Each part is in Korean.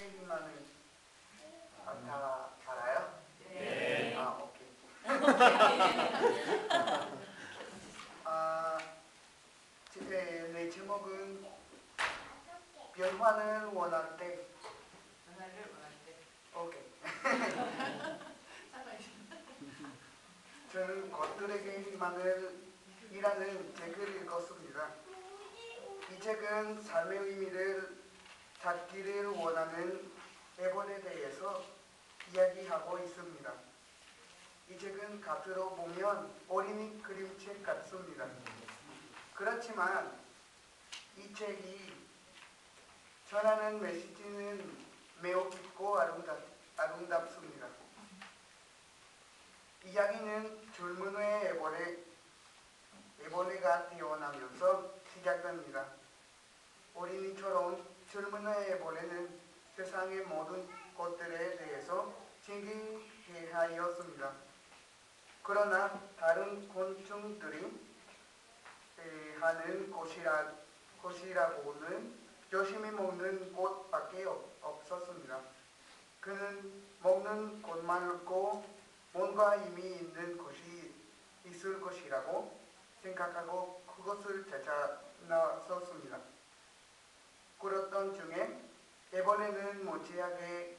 얘기만은 다 알아요? 네. 오케이. 아, 내 제목은 변화를 원할 때. 변화를 원할 때. 오케이. 저는 것들에게 희망을 이라는 책을 읽었습니다. 이 책은 삶의 의미를 찾기를 원하는 에본에 대해서 이야기하고 있습니다. 이 책은 겉으로 보면 어린이 그림책 같습니다. 그렇지만 이 책이 전하는 메시지는 매우 깊고 아름답습니다. 이야기는 젊은의 에보네가 태어나면서 시작됩니다. 어린이처럼 젊은의 에보네는 세상의 모든 것들에 대해서 신기해 하였습니다. 그러나 다른 곤충들이 하는 것이라고는 열심히 먹는 것밖에 없었습니다. 그는 먹는 것 말고 뭔가 의미 있는 것이 있을 것이라고 생각하고 그것을 찾아 나섰습니다. 그랬던 중에 이번에는 무지하게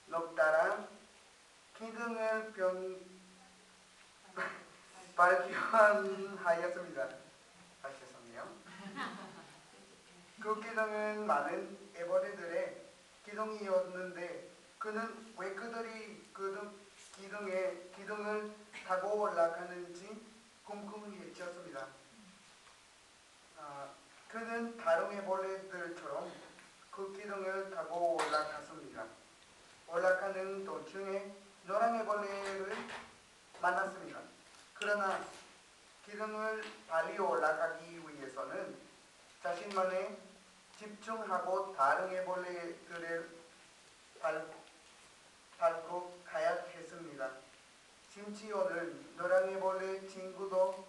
높다란 기둥을 발견하였습니다. 죄송해요. 그 기둥은 많은 에버레들의 기둥이었는데 그는 왜 그들이 기둥을 타고 올라가는지 궁금해졌습니다. 그는 다른 애벌레들처럼 그 기둥을 타고 올라갔습니다. 올라가는 도중에 노란 애벌레를 만났습니다. 그러나 기둥을 빨리 올라가기 위해서는 자신만에 집중하고 다른 애벌레들을 밟고 가야 했습니다. 심지어는 노란 애벌레 친구도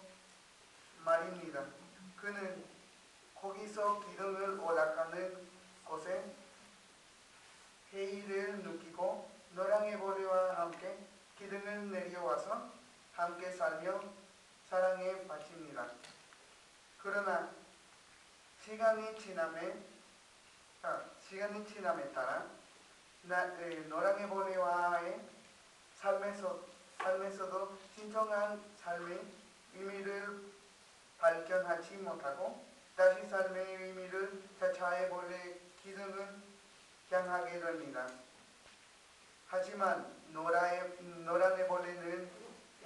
말입니다. 그는 거기서 기둥을 올라가는 곳에 해이를 느끼고 노란 애벌레와 함께 기둥을 내려와서 함께 살며 사랑에 바칩니다. 그러나 시간이 지남에 따라 노란 애벌레와의 삶에서도 진정한 삶의 의미를 발견하지 못하고 다시 삶의 의미를 찾아 애벌레 기둥을 향하게 됩니다. 하지만 노란 애벌레는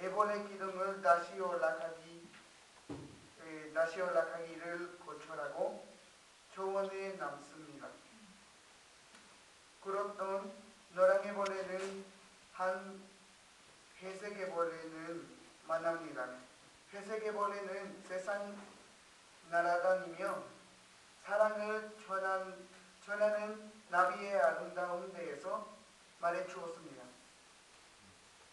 애벌레 기둥을 다시 올라가기를 고쳐라고 조언해 남습니다. 그렇던 노란 애벌레는 한 회색 애벌레는 만납니다. 회색 애벌레는 세상 날아다니며 사랑을 전하는 나비의 아름다운 데에서 말해주었습니다.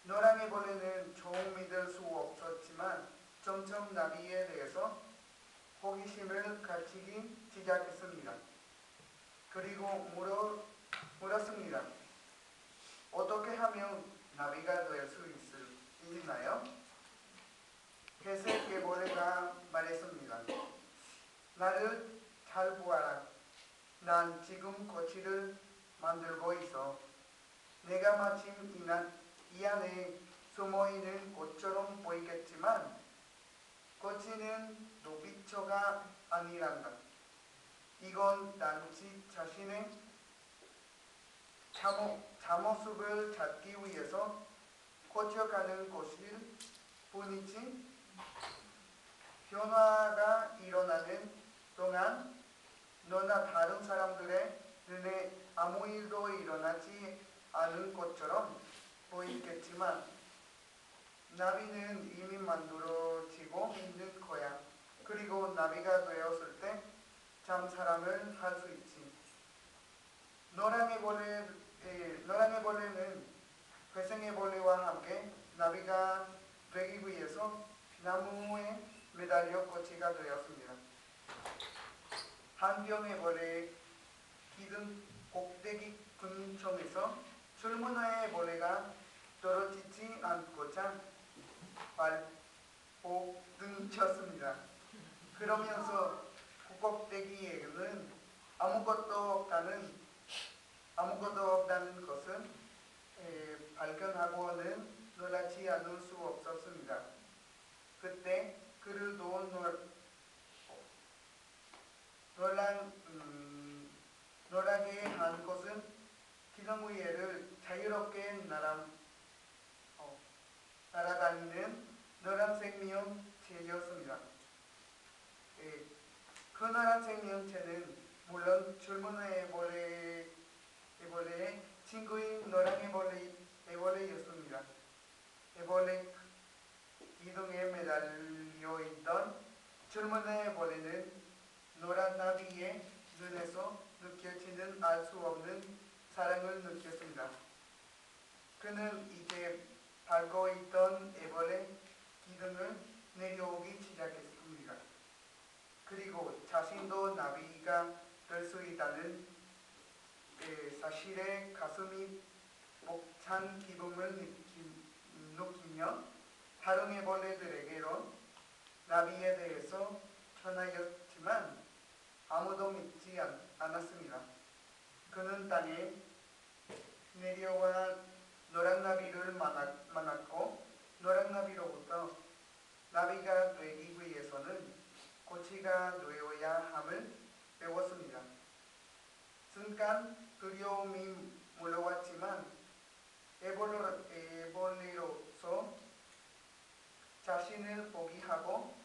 노란 애벌레는 처음 믿을 수 없었지만 점점 나비에 대해서 호기심을 가지기 시작했습니다. 그리고 물었습니다. 어떻게 하면 나비가 될 수 있나요? 회색 애벌레가 말했습니다. 나를 잘 보아라. 난 지금 거치를 만들고 있어. 내가 마침 이 안에 숨어있는 꽃처럼 보이겠지만 거치는 노비처가 아니란다. 이건 단지 자신의 잠모습을 찾기 위해서 고쳐가는 것일 뿐이지 변화가 일어나는 동안 너나 다른 사람들의 눈에 아무 일도 일어나지 않은 것처럼 보이겠지만 나비는 이미 만들어지고 있는 거야. 그리고 나비가 되었을 때 참 사람을 할 수 있지. 노란 애벌레는 회색 애벌레와 함께 나비가 되기 위해서 나무에 매달려 거치가 되었습니다. 한 병 애벌레 기둥 꼭대기 기둥에서 출문호의 모래가 떨어지지 않고자 발버둥쳤습니다. 그러면서 꼭대기에는 아무것도 없다는 것은 발견하고는 놀라지 않을 수 없었습니다. 그때 그를 놀라게 한 것은 기둥 위를 자유롭게 날아다니는 노란 생명체였습니다. 그 노란 생명체는 물론 줄무늬 애벌레의 친구인 노란 애벌레였습니다. 애벌레 기둥에 매달려 있던 줄무늬 애벌레는 노란 나비의 눈에서 느껴지는 알 수 없는 사랑을 느꼈습니다. 그는 이제 밟고 있던 애벌레 기둥을 내려오기 시작했습니다. 그리고 자신도 나비가 될 수 있다는 사실에 가슴이 벅찬 기쁨을 느끼며 다른 애벌레들에게로 나비에 대해서 전하였지만 아무도 믿지 않았습니다. 그는 땅에 내려와 노랑나비를 만났고 노랑나비로부터 나비가 되기 위해서는 꼬치가 되어야 함을 배웠습니다. 순간 두려움이 물러왔지만 애벌레로서 자신을 포기하고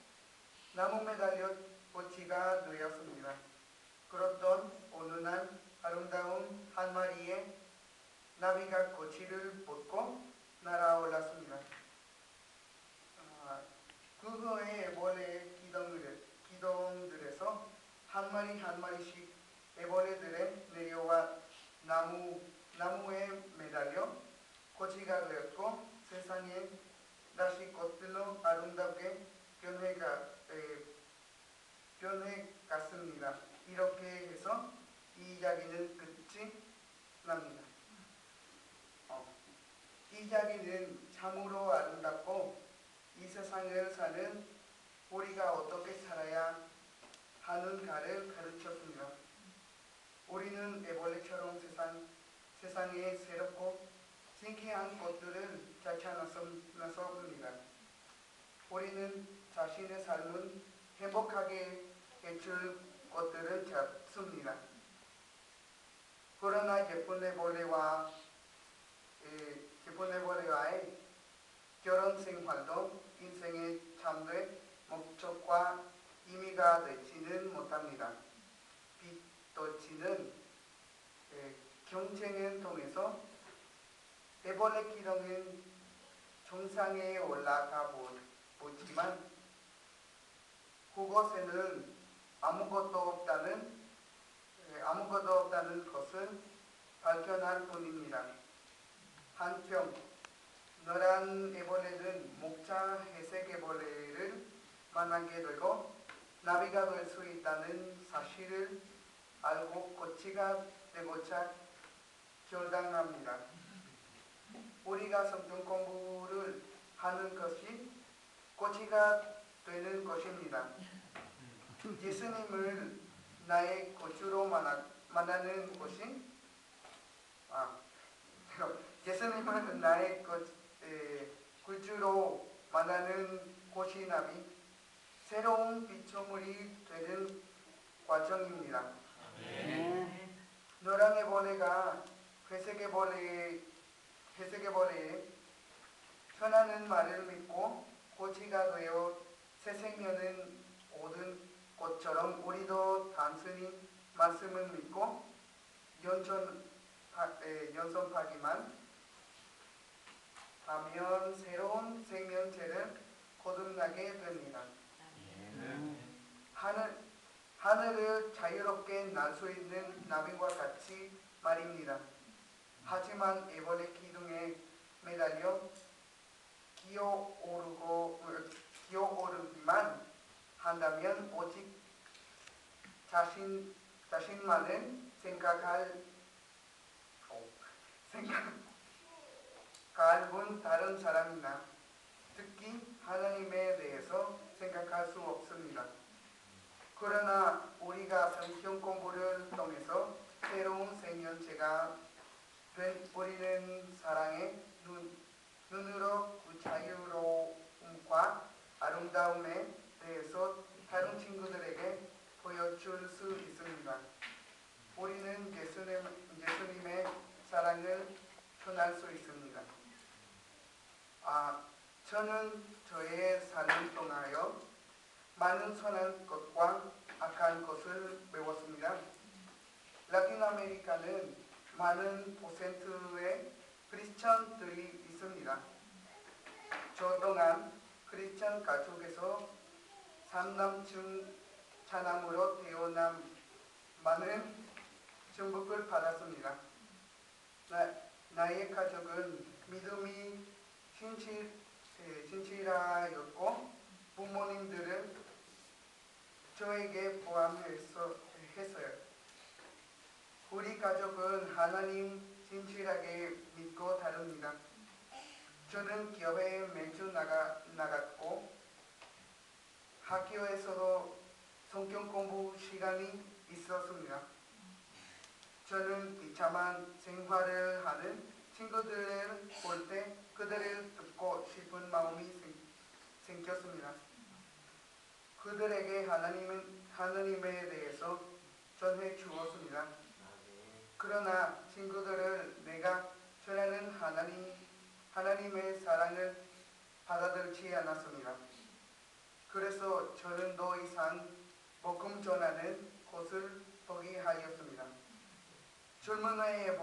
나무 매달려 꼬치가 되었습니다. 그렇던 어느 날 아름다운 한 마리의 나비가 꼬치를 벗고 날아올랐습니다. 그 후에 애벌레 기둥들에서 한 마리씩 애벌레들에 내려와 나무에 매달려 꼬치가 되었고 세상에 다시 꽃들로 아름답게 변해갔습니다. 이렇게 해서 이 이야기는 끝이 납니다. 이 이야기는 참으로 아름답고 이 세상을 사는 우리가 어떻게 살아야 하는가를 가르쳤습니다. 우리는 애벌레처럼 세상에 새롭고 신기한 것들을 찾아나섭니다. 우리는 자신의 삶을 행복하게 해줄 것들을 찾습니다. 그러나 예쁜 애벌레와의 결혼 생활도 인생의 참된 목적과 의미가 되지는 못합니다. 빚도치는 경쟁을 통해서 애벌레 기둥은 정상에 올라가 보지만 그곳에는 아무것도 없다는 것을 발견할 뿐입니다. 한편 노란 애벌레는 목자 회색 애벌레를 만나게 되고 나비가 될 수 있다는 사실을 알고 꼬치가 되고자 결단합니다. 우리가 성경 공부를 하는 것이 꼬치가 되는 것입니다. 예수님을 나의 구주로 만나는 것이 예수님을 나의 구주로 만나는 것이 나비 새로운 피조물이 되는 과정입니다. 노란 애벌레가 회색 애벌레의 편하는 말을 믿고 꼬치가 되어 새 생명을 얻은 것처럼 우리도 단순히 말씀을 믿고 연습하기만 하면 새로운 생명체를 거듭나게 됩니다. 하늘을 자유롭게 날 수 있는 나비와 같이 말입니다. 하지만 애벌레 기둥에 매달려 기어오르기만 한다면 오직 자신만을 말곤 다른 사람이나 특히 하나님에 대해서 생각할 수 없습니다. 그러나 우리가 성경 공부를 통해서 새로운 생명체가 된 우리는 사랑의 눈으로 그 자유로움과 아름다움에 대해서 다른 친구들에게 보여줄 수 있습니다. 우리는 예수님의 사랑을 전할 수 있습니다. 저는 저의 삶을 통하여 많은 선한 것과 악한 것을 배웠습니다. 라틴 아메리카는 많은 퍼센트의 크리스천들이 있습니다. 저 또한 크리스천 가족에서 3남중 차남으로 태어난 많은 축복을 받았습니다. 나의 가족은 믿음이 진실하였고 부모님들은 저에게 포함했어요. 우리 가족은 하나님 진실하게 믿고 다릅니다. 저는 기업에 매주 나갔고 학교에서도 성경 공부 시간이 있었습니다. 저는 비참한 생활을 하는 친구들을 볼 때 그들을 듣고 싶은 마음이 생겼습니다. 그들에게 하나님에 대해서 전해 주었습니다. 그러나 친구들을 내가 전하는 하나님의 사랑을 받아들이지 않았습니다. 그래서 저는 더 이상 복음 전하는 것을 포기하였습니다. 젊은이의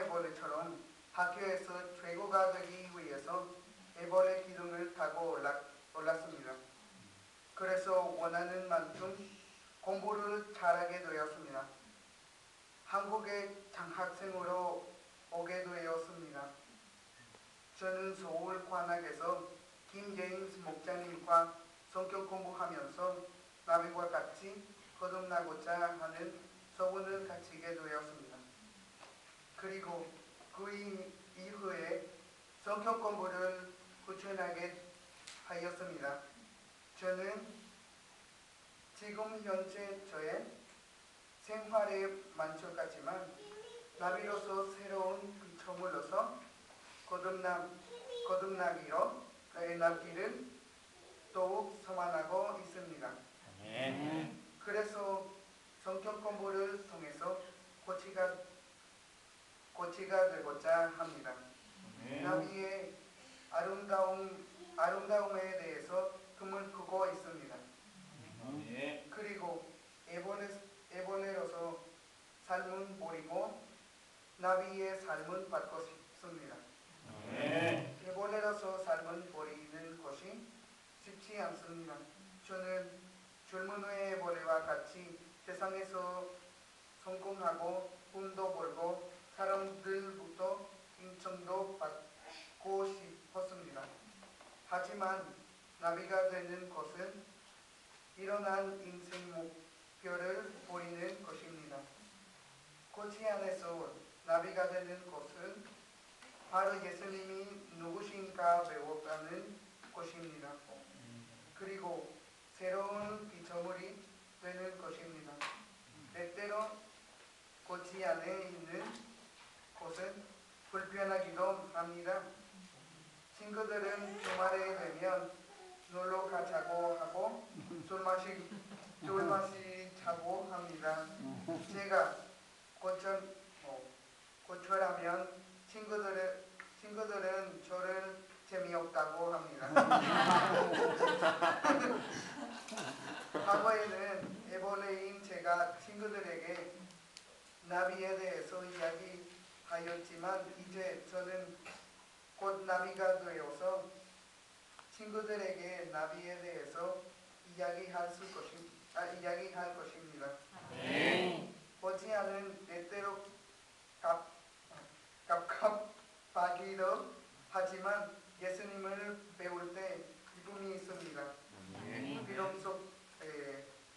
벌레처럼 학교에서 최고가 되기 위해서 애벌레 기둥을 타고 올랐습니다. 그래서 원하는 만큼 공부를 잘하게 되었습니다. 한국에 장학생으로 오게 되었습니다. 저는 서울 관악에서 김 제임스 목사님과 성경 공부하면서 나비와 같이 거듭나고자 하는 소원을 갖추게 되었습니다. 그리고 그 이후에 성경 공부를 꾸준하게 하였습니다. 저는 지금 현재 저의 생활에 만족하지만 나비로서 새로운 피조물로서 거듭나기로 나기를 더욱 소망하고 있습니다. 그래서 성경 공부를 통해서 고치가 되고자 합니다. 나비의 아름다움에 대해서 꿈을 꾸고 있습니다. 그리고 애벌레로서 삶은 버리고 나비의 삶은 받고 싶습니다. 애벌레로서 삶은 버리는 것이 쉽지 않습니다. 저는 젊은이의 애벌레와 같이 세상에서 성공하고 돈도 벌고 사람들부터 인정도 받고 싶었습니다. 하지만 나비가 되는 것은 일어난 인생 목표를 버리는 것입니다. 꽃이 안에서 나비가 되는 것은 바로 예수님이 누구신가 배워가는 것입니다. 그리고 새로운 피조물이 되는 것입니다. 때때로 꽃이 안에 있는 것은 불편하기도 합니다. 친구들은 주말에 되면 놀러 가자고 하고 술 마시자고 합니다. 제가 고철하면 친구들은 저를 재미없다고 합니다. 과거에는 애벌레인 제가 친구들에게 나비에 대해서 이야기하였지만 이제 저는 곧 나비가 되어서 친구들에게 나비에 대해서 이야기할 것입니다. 보지 않은 때때로 갑갑하기도 하지만 예수님을 배울 때 기쁨이 있습니다.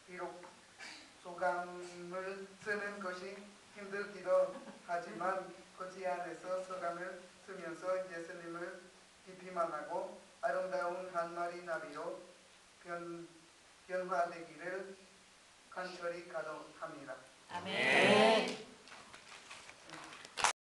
비록 소감을 쓰는 것이 힘들기도 하지만 거지 안에서 소감을 쓰면 되기만 하고 아름다운 한 마리 나비로 변화되기를 간절히 기도합니다. 아멘.